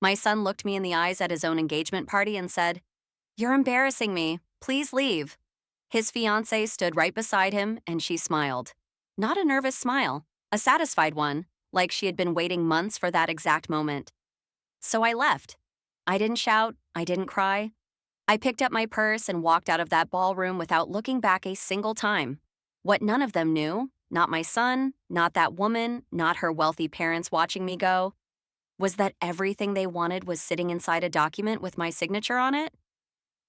My son looked me in the eyes at his own engagement party and said, "You're embarrassing me. Please leave." His fiancée stood right beside him and she smiled. Not a nervous smile, a satisfied one, like she had been waiting months for that exact moment. So I left. I didn't shout, I didn't cry. I picked up my purse and walked out of that ballroom without looking back a single time. What none of them knew, not my son, not that woman, not her wealthy parents watching me go, was that everything they wanted was sitting inside a document with my signature on it.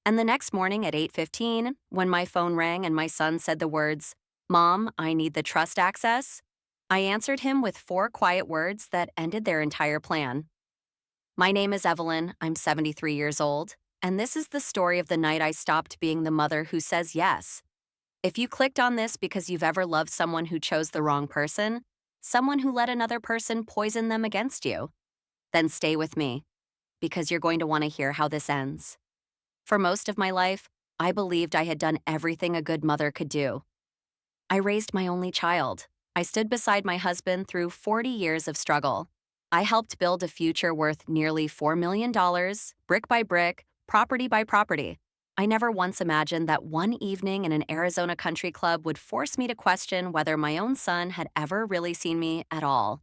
And the next morning at 8:15, when my phone rang and my son said the words, "Mom, I need the trust access," I answered him with 4 quiet words that ended their entire plan. My name is Evelyn, I'm 73 years old, and this is the story of the night I stopped being the mother who says yes. If you clicked on this because you've ever loved someone who chose the wrong person, someone who let another person poison them against you, then stay with me, because you're going to want to hear how this ends. For most of my life, I believed I had done everything a good mother could do. I raised my only child. I stood beside my husband through 40 years of struggle. I helped build a future worth nearly $4 million, brick by brick, property by property. I never once imagined that one evening in an Arizona country club would force me to question whether my own son had ever really seen me at all.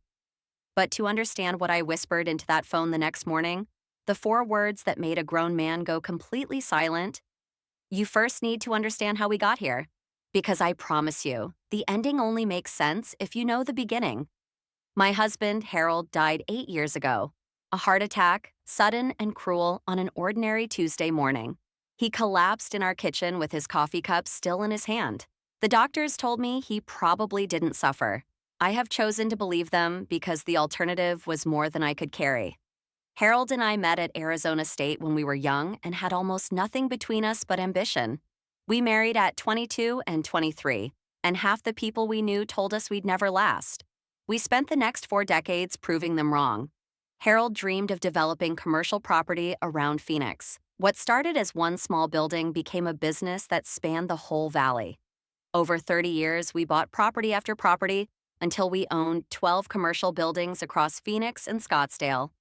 But to understand what I whispered into that phone the next morning, the 4 words that made a grown man go completely silent, you first need to understand how we got here. Because I promise you, the ending only makes sense if you know the beginning. My husband, Harold, died 8 years ago. A heart attack, sudden and cruel, on an ordinary Tuesday morning. He collapsed in our kitchen with his coffee cup still in his hand. The doctors told me he probably didn't suffer. I have chosen to believe them because the alternative was more than I could carry. Harold and I met at Arizona State when we were young and had almost nothing between us but ambition. We married at 22 and 23, and half the people we knew told us we'd never last. We spent the next 4 decades proving them wrong. Harold dreamed of developing commercial property around Phoenix. What started as one small building became a business that spanned the whole valley. Over 30 years, we bought property after property until we owned 12 commercial buildings across Phoenix and Scottsdale.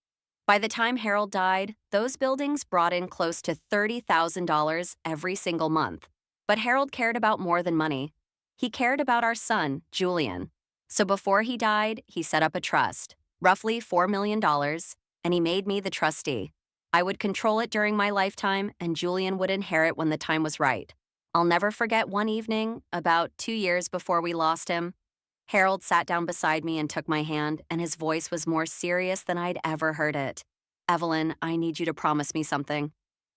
By the time Harold died, those buildings brought in close to $30,000 every single month. But Harold cared about more than money. He cared about our son, Julian. So before he died, he set up a trust, roughly $4 million, and he made me the trustee. I would control it during my lifetime, and Julian would inherit when the time was right. I'll never forget one evening, about 2 years before we lost him. Harold sat down beside me and took my hand, and his voice was more serious than I'd ever heard it. "Evelyn, I need you to promise me something."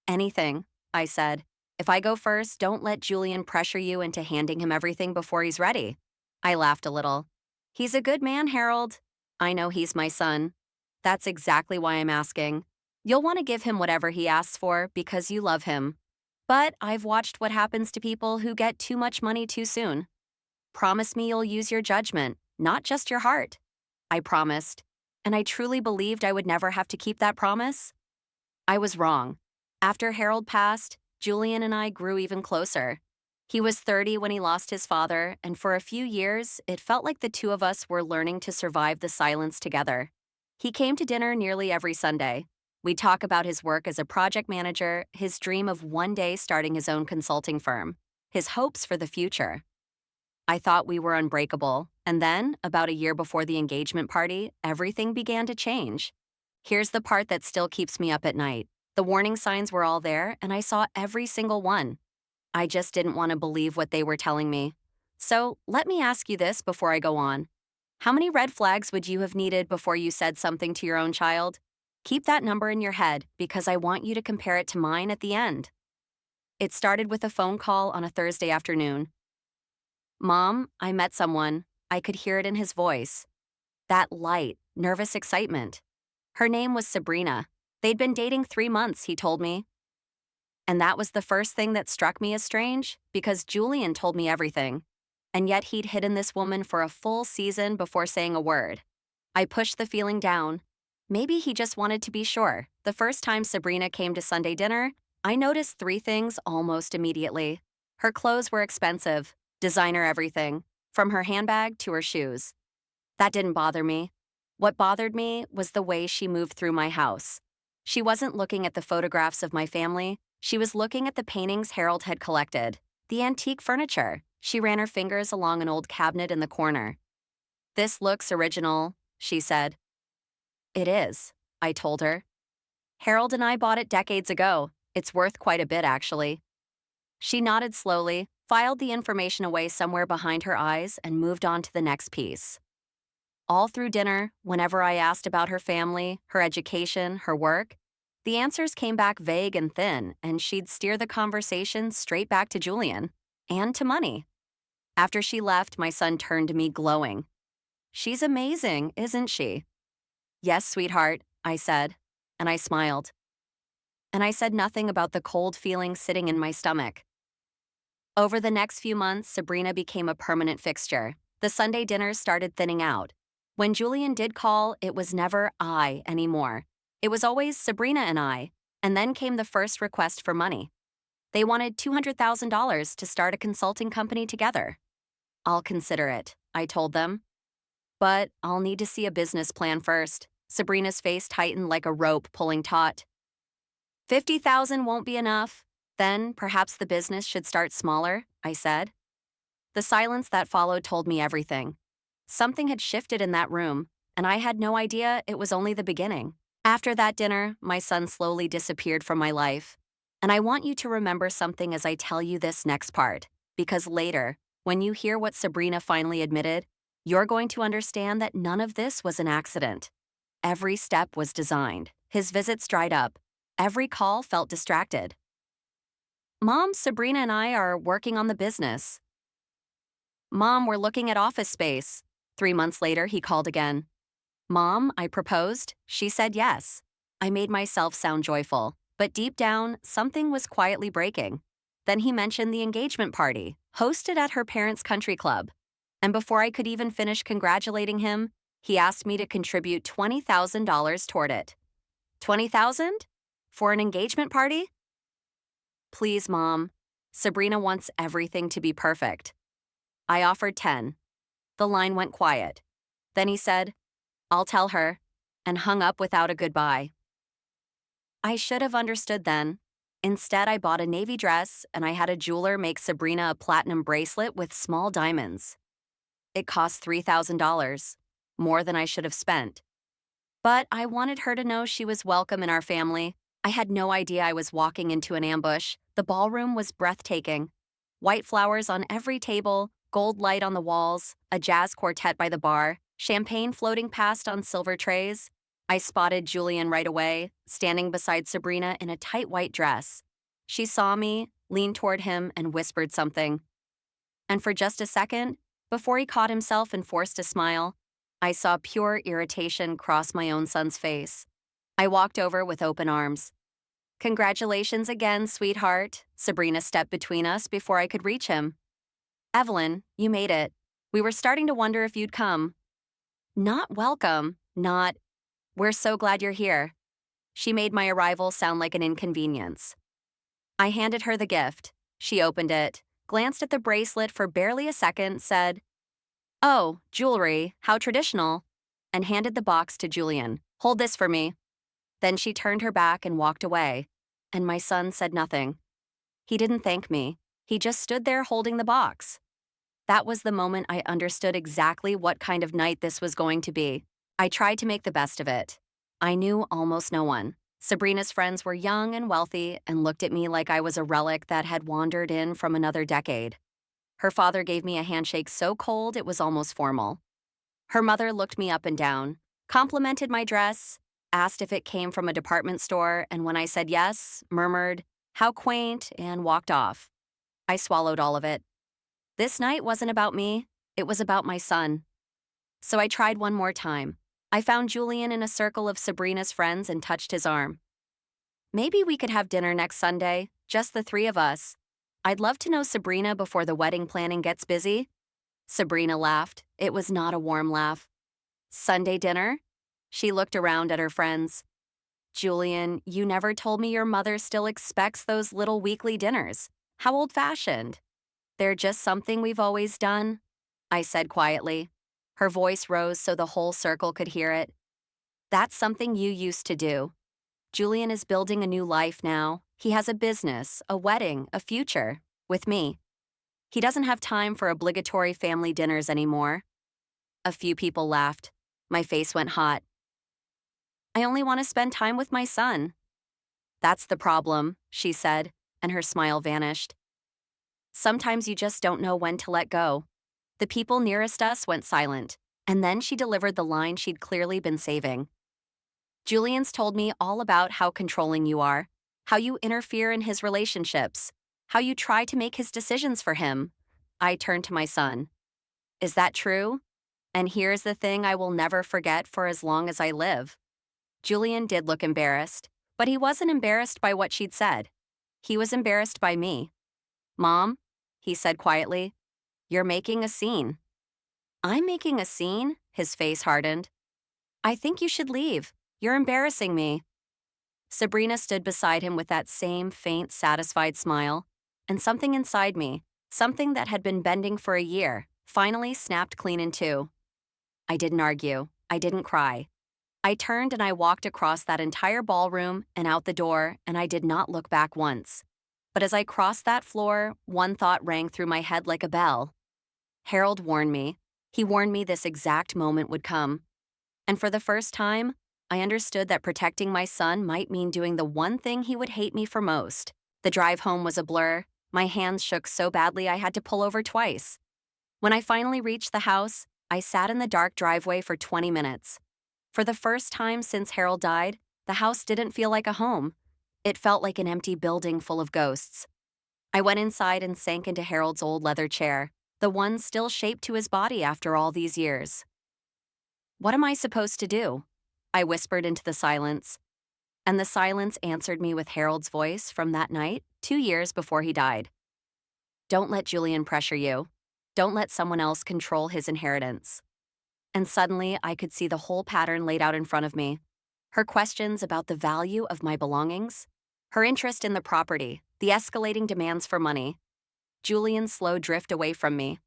"Anything," I said. "If I go first, don't let Julian pressure you into handing him everything before he's ready." I laughed a little. "He's a good man, Harold." "I know he's my son." "That's exactly why I'm asking. You'll want to give him whatever he asks for because you love him. But I've watched what happens to people who get too much money too soon. Promise me you'll use your judgment, not just your heart." I promised, and I truly believed I would never have to keep that promise. I was wrong. After Harold passed, Julian and I grew even closer. He was 30 when he lost his father, and for a few years, it felt like the 2 of us were learning to survive the silence together. He came to dinner nearly every Sunday. We'd talk about his work as a project manager, his dream of one day starting his own consulting firm, his hopes for the future. I thought we were unbreakable, and then, about a year before the engagement party, everything began to change. Here's the part that still keeps me up at night. The warning signs were all there, and I saw every single one. I just didn't want to believe what they were telling me. So, let me ask you this before I go on. How many red flags would you have needed before you said something to your own child? Keep that number in your head because I want you to compare it to mine at the end. It started with a phone call on a Thursday afternoon. "Mom, I met someone." I could hear it in his voice. That light, nervous excitement. Her name was Sabrina. They'd been dating 3 months, he told me. And that was the first thing that struck me as strange, because Julian told me everything. And yet he'd hidden this woman for a full season before saying a word. I pushed the feeling down. Maybe he just wanted to be sure. The first time Sabrina came to Sunday dinner, I noticed 3 things almost immediately. Her clothes were expensive, designer everything, from her handbag to her shoes. That didn't bother me. What bothered me was the way she moved through my house. She wasn't looking at the photographs of my family, she was looking at the paintings Harold had collected, the antique furniture. She ran her fingers along an old cabinet in the corner. "This looks original," she said. "It is," I told her. "Harold and I bought it decades ago. It's worth quite a bit, actually." She nodded slowly, filed the information away somewhere behind her eyes, and moved on to the next piece. All through dinner, whenever I asked about her family, her education, her work, the answers came back vague and thin, and she'd steer the conversation straight back to Julian and to money. After she left, my son turned to me glowing. "She's amazing, isn't she?" "Yes, sweetheart," I said, and I smiled. And I said nothing about the cold feeling sitting in my stomach. Over the next few months, Sabrina became a permanent fixture. The Sunday dinners started thinning out. When Julian did call, it was never I anymore. It was always Sabrina and I, and then came the first request for money. They wanted $200,000 to start a consulting company together. "I'll consider it," I told them. "But I'll need to see a business plan first." Sabrina's face tightened like a rope pulling taut. "50,000 won't be enough. Then perhaps the business should start smaller," I said. The silence that followed told me everything. Something had shifted in that room, and I had no idea it was only the beginning. After that dinner, my son slowly disappeared from my life. And I want you to remember something as I tell you this next part, because later, when you hear what Sabrina finally admitted, you're going to understand that none of this was an accident. Every step was designed. His visits dried up. Every call felt distracted. "Mom, Sabrina and I are working on the business." "Mom, we're looking at office space." 3 months later, he called again. "Mom, I proposed." She said yes. I made myself sound joyful, but deep down, something was quietly breaking. Then he mentioned the engagement party, hosted at her parents' country club. And before I could even finish congratulating him, he asked me to contribute $20,000 toward it. $20,000? For an engagement party? "Please, Mom. Sabrina wants everything to be perfect." I offered 10. The line went quiet. Then he said, "I'll tell her," and hung up without a goodbye. I should have understood then. Instead, I bought a navy dress, and I had a jeweler make Sabrina a platinum bracelet with small diamonds. It cost $3,000, more than I should have spent. But I wanted her to know she was welcome in our family. I had no idea I was walking into an ambush. The ballroom was breathtaking. White flowers on every table, gold light on the walls, a jazz quartet by the bar, champagne floating past on silver trays. I spotted Julian right away, standing beside Sabrina in a tight white dress. She saw me, leaned toward him, and whispered something. And for just a second, before he caught himself and forced a smile, I saw pure irritation cross my own son's face. I walked over with open arms. "Congratulations again, sweetheart." Sabrina stepped between us before I could reach him. "Evelyn, you made it. We were starting to wonder if you'd come." Not welcome, not, "We're so glad you're here." She made my arrival sound like an inconvenience. I handed her the gift. She opened it, glanced at the bracelet for barely a second, said, "Oh, jewelry, how traditional," and handed the box to Julian. "Hold this for me." Then she turned her back and walked away, and my son said nothing. He didn't thank me. He just stood there holding the box. That was the moment I understood exactly what kind of night this was going to be. I tried to make the best of it. I knew almost no one. Sabrina's friends were young and wealthy and looked at me like I was a relic that had wandered in from another decade. Her father gave me a handshake so cold it was almost formal. Her mother looked me up and down, complimented my dress, asked if it came from a department store, and when I said yes, murmured, "How quaint," and walked off. I swallowed all of it. This night wasn't about me, it was about my son. So I tried one more time. I found Julian in a circle of Sabrina's friends and touched his arm. "Maybe we could have dinner next Sunday, just the three of us. I'd love to know Sabrina before the wedding planning gets busy." Sabrina laughed. It was not a warm laugh. "Sunday dinner?" She looked around at her friends. "Julian, you never told me your mother still expects those little weekly dinners. How old-fashioned." "They're just something we've always done," I said quietly. Her voice rose so the whole circle could hear it. "That's something you used to do." Julian is building a new life now. He has a business, a wedding, a future. With me. He doesn't have time for obligatory family dinners anymore. A few people laughed. My face went hot. I only want to spend time with my son. That's the problem, she said, and her smile vanished. Sometimes you just don't know when to let go. The people nearest us went silent, and then she delivered the line she'd clearly been saving. Julian's told me all about how controlling you are, how you interfere in his relationships, how you try to make his decisions for him. I turned to my son. Is that true? And here's the thing I will never forget for as long as I live. Julian did look embarrassed, but he wasn't embarrassed by what she'd said. He was embarrassed by me. Mom, he said quietly, you're making a scene. I'm making a scene? His face hardened. I think you should leave. You're embarrassing me. Sabrina stood beside him with that same faint, satisfied smile, and something inside me, something that had been bending for a year, finally snapped clean in two. I didn't argue. I didn't cry. I turned and I walked across that entire ballroom and out the door, and I did not look back once. But as I crossed that floor, one thought rang through my head like a bell. Harold warned me. He warned me this exact moment would come. And for the first time, I understood that protecting my son might mean doing the one thing he would hate me for most. The drive home was a blur. My hands shook so badly I had to pull over twice. When I finally reached the house, I sat in the dark driveway for 20 minutes. For the first time since Harold died, the house didn't feel like a home. It felt like an empty building full of ghosts. I went inside and sank into Harold's old leather chair, the one still shaped to his body after all these years. What am I supposed to do? I whispered into the silence. And the silence answered me with Harold's voice from that night, 2 years before he died. Don't let Julian pressure you. Don't let someone else control his inheritance. And suddenly, I could see the whole pattern laid out in front of me. Her questions about the value of my belongings, her interest in the property, the escalating demands for money, Julian's slow drift away from me.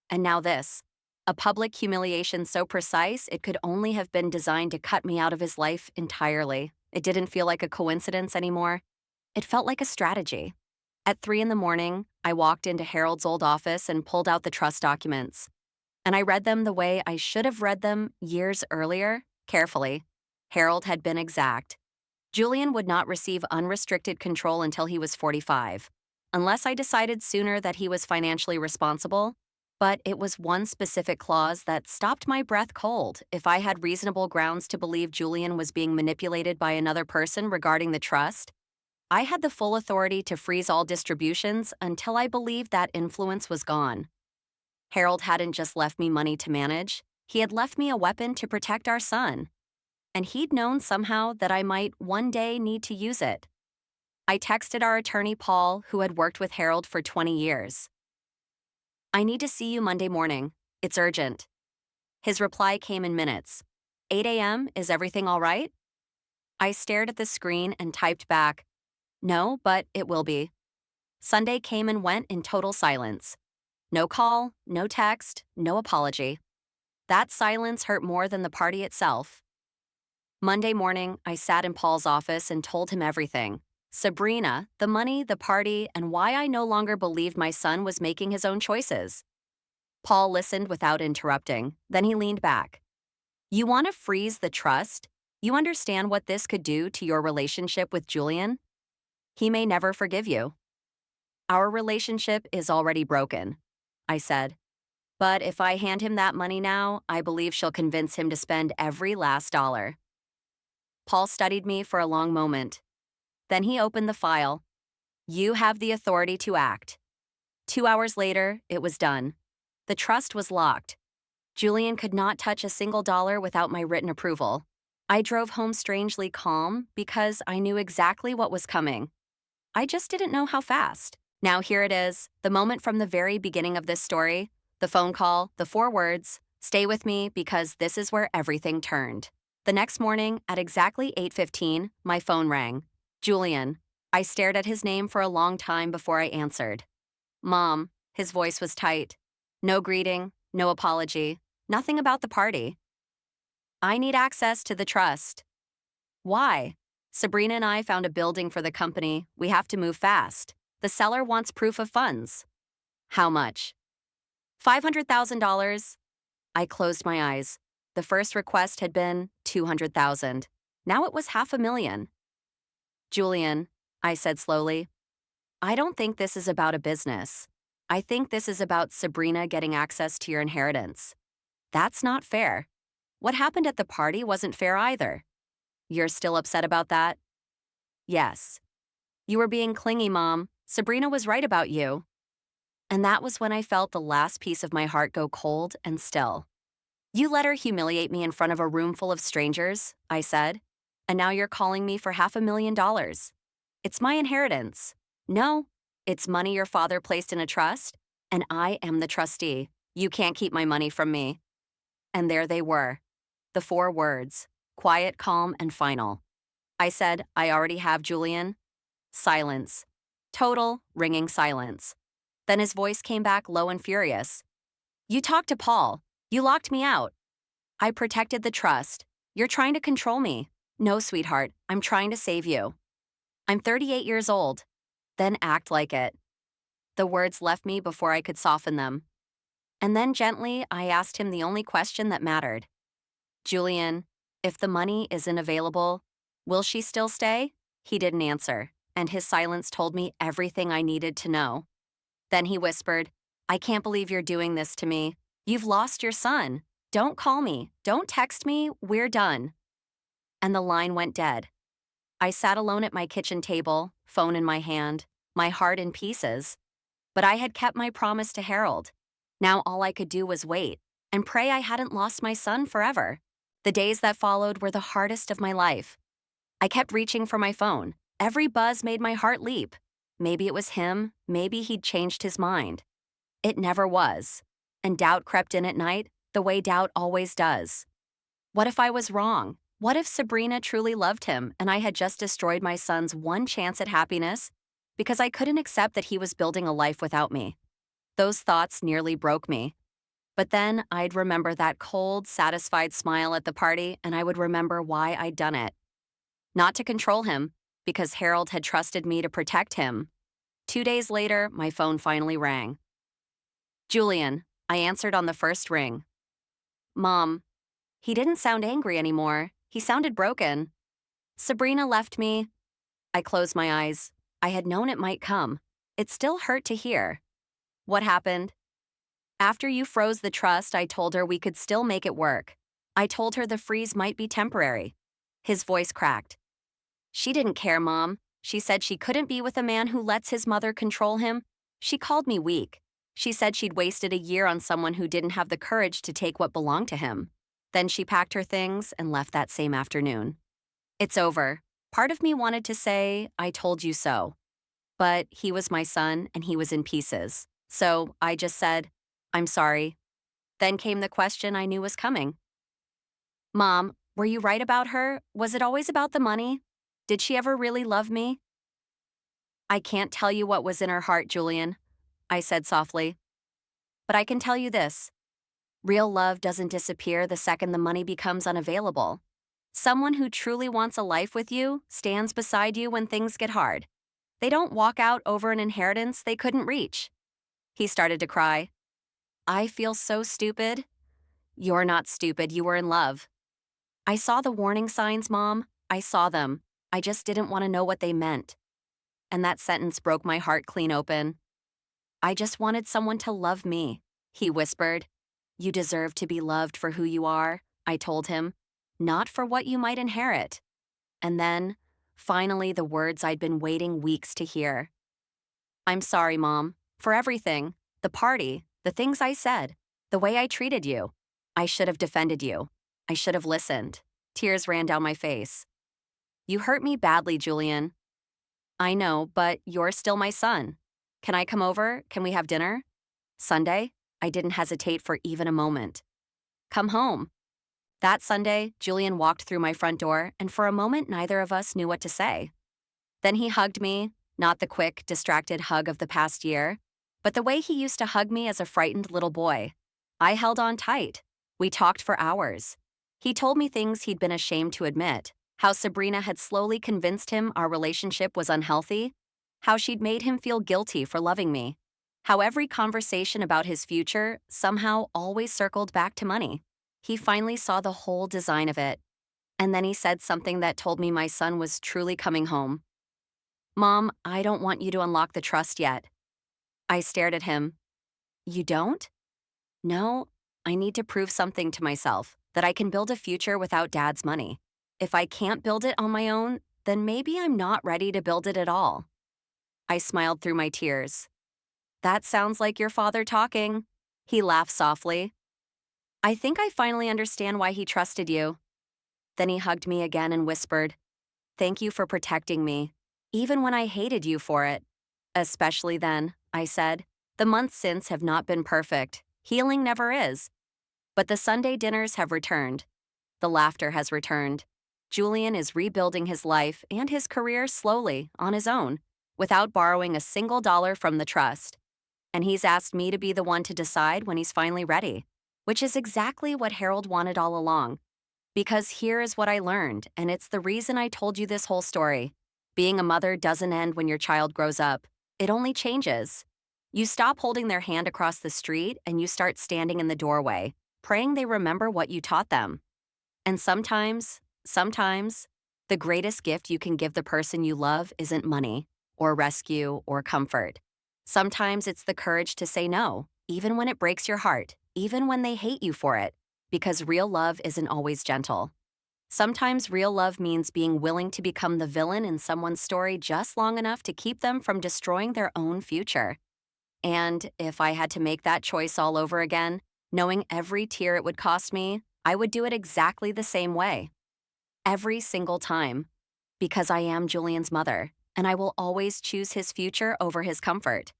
And now this, a public humiliation so precise it could only have been designed to cut me out of his life entirely. It didn't feel like a coincidence anymore. It felt like a strategy. At 3 a.m, I walked into Harold's old office and pulled out the trust documents. And I read them the way I should have read them years earlier, carefully. Harold had been exact. Julian would not receive unrestricted control until he was 45, unless I decided sooner that he was financially responsible. But it was one specific clause that stopped my breath cold if I had reasonable grounds to believe Julian was being manipulated by another person regarding the trust. I had the full authority to freeze all distributions until I believed that influence was gone. Harold hadn't just left me money to manage, he had left me a weapon to protect our son. And he'd known somehow that I might one day need to use it. I texted our attorney Paul, who had worked with Harold for 20 years. I need to see you Monday morning. It's urgent. His reply came in minutes. 8 a.m., is everything all right? I stared at the screen and typed back, no, but it will be. Sunday came and went in total silence. No call, no text, no apology. That silence hurt more than the party itself. Monday morning, I sat in Paul's office and told him everything. Sabrina, the money, the party, and why I no longer believed my son was making his own choices. Paul listened without interrupting. Then he leaned back. You want to freeze the trust? You understand what this could do to your relationship with Julian? He may never forgive you. Our relationship is already broken, I said. But if I hand him that money now, I believe she'll convince him to spend every last dollar. Paul studied me for a long moment. Then he opened the file. You have the authority to act. 2 hours later, it was done. The trust was locked. Julian could not touch a single dollar without my written approval. I drove home strangely calm because I knew exactly what was coming. I just didn't know how fast. Now here it is, the moment from the very beginning of this story, the phone call, the 4 words, stay with me because this is where everything turned. The next morning, at exactly 8:15, my phone rang. Julian. I stared at his name for a long time before I answered. Mom. His voice was tight. No greeting, no apology, nothing about the party. I need access to the trust. Why? Sabrina and I found a building for the company. We have to move fast. The seller wants proof of funds. How much? $500,000. I closed my eyes. The first request had been $200,000. Now it was $500,000. Julian, I said slowly, I don't think this is about a business. I think this is about Sabrina getting access to your inheritance. That's not fair. What happened at the party wasn't fair either. You're still upset about that? Yes. You were being clingy, Mom. Sabrina was right about you. And that was when I felt the last piece of my heart go cold and still. You let her humiliate me in front of a room full of strangers, I said, and now you're calling me for $500,000. It's my inheritance. No, it's money your father placed in a trust, and I am the trustee. You can't keep my money from me. And there they were, the 4 words, quiet, calm, and final. I said, I already have, Julian. Silence. Total, ringing silence. Then his voice came back low and furious. You talked to Paul. You locked me out. I protected the trust. You're trying to control me. No, sweetheart, I'm trying to save you. I'm 38 years old. Then act like it. The words left me before I could soften them. And then gently, I asked him the only question that mattered. Julian, if the money isn't available, will she still stay? He didn't answer, and his silence told me everything I needed to know. Then he whispered, I can't believe you're doing this to me. You've lost your son. Don't call me. Don't text me. We're done. And the line went dead. I sat alone at my kitchen table, phone in my hand, my heart in pieces. But I had kept my promise to Harold. Now all I could do was wait and pray I hadn't lost my son forever. The days that followed were the hardest of my life. I kept reaching for my phone. Every buzz made my heart leap. Maybe it was him, maybe he'd changed his mind. It never was. And doubt crept in at night, the way doubt always does. What if I was wrong? What if Sabrina truly loved him and I had just destroyed my son's one chance at happiness because I couldn't accept that he was building a life without me? Those thoughts nearly broke me. But then I'd remember that cold, satisfied smile at the party, and I would remember why I'd done it. Not to control him, because Harold had trusted me to protect him. 2 days later, my phone finally rang. Julian, I answered on the first ring. Mom. He didn't sound angry anymore. He sounded broken. Sabrina left me. I closed my eyes. I had known it might come. It still hurt to hear. What happened? After you froze the trust, I told her we could still make it work. I told her the freeze might be temporary. His voice cracked. She didn't care, Mom. She said she couldn't be with a man who lets his mother control him. She called me weak. She said she'd wasted a year on someone who didn't have the courage to take what belonged to him. Then she packed her things and left that same afternoon. It's over. Part of me wanted to say, I told you so. But he was my son and he was in pieces. So I just said, I'm sorry. Then came the question I knew was coming. Mom, were you right about her? Was it always about the money? Did she ever really love me? I can't tell you what was in her heart, Julian, I said softly. But I can tell you this. Real love doesn't disappear the second the money becomes unavailable. Someone who truly wants a life with you stands beside you when things get hard. They don't walk out over an inheritance they couldn't reach. He started to cry. I feel so stupid. You're not stupid, you were in love. I saw the warning signs, Mom. I saw them. I just didn't want to know what they meant. And that sentence broke my heart clean open. I just wanted someone to love me, he whispered. You deserve to be loved for who you are, I told him, not for what you might inherit. And then, finally, the words I'd been waiting weeks to hear. I'm sorry, Mom, for everything, the party, the things I said, the way I treated you. I should have defended you. I should have listened. Tears ran down my face. You hurt me badly, Julian. I know, but you're still my son. Can I come over? Can we have dinner? Sunday? I didn't hesitate for even a moment. Come home. That Sunday, Julian walked through my front door, and for a moment neither of us knew what to say. Then he hugged me, not the quick, distracted hug of the past year, but the way he used to hug me as a frightened little boy. I held on tight. We talked for hours. He told me things he'd been ashamed to admit, how Sabrina had slowly convinced him our relationship was unhealthy, how she'd made him feel guilty for loving me, how every conversation about his future somehow always circled back to money. He finally saw the whole design of it, and then he said something that told me my son was truly coming home. Mom, I don't want you to unlock the trust yet. I stared at him. You don't? No, I need to prove something to myself, that I can build a future without Dad's money. If I can't build it on my own, then maybe I'm not ready to build it at all. I smiled through my tears. That sounds like your father talking. He laughed softly. I think I finally understand why he trusted you. Then he hugged me again and whispered, Thank you for protecting me, even when I hated you for it. Especially then, I said. The months since have not been perfect. Healing never is. But the Sunday dinners have returned. The laughter has returned. Julian is rebuilding his life and his career slowly, on his own, without borrowing a single dollar from the trust. And he's asked me to be the one to decide when he's finally ready, which is exactly what Harold wanted all along. Because here is what I learned, and it's the reason I told you this whole story. Being a mother doesn't end when your child grows up. It only changes. You stop holding their hand across the street and you start standing in the doorway, praying they remember what you taught them. And sometimes, the greatest gift you can give the person you love isn't money, or rescue, or comfort. Sometimes it's the courage to say no, even when it breaks your heart, even when they hate you for it, because real love isn't always gentle. Sometimes real love means being willing to become the villain in someone's story just long enough to keep them from destroying their own future. And if I had to make that choice all over again, knowing every tear it would cost me, I would do it exactly the same way. Every single time. Because I am Julian's mother, and I will always choose his future over his comfort.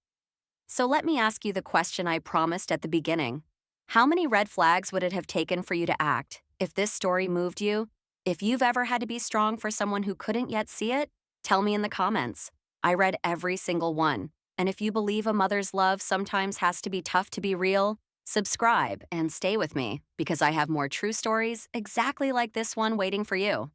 So let me ask you the question I promised at the beginning. How many red flags would it have taken for you to act if this story moved you? If you've ever had to be strong for someone who couldn't yet see it, tell me in the comments. I read every single one. And if you believe a mother's love sometimes has to be tough to be real, subscribe and stay with me because I have more true stories exactly like this one waiting for you.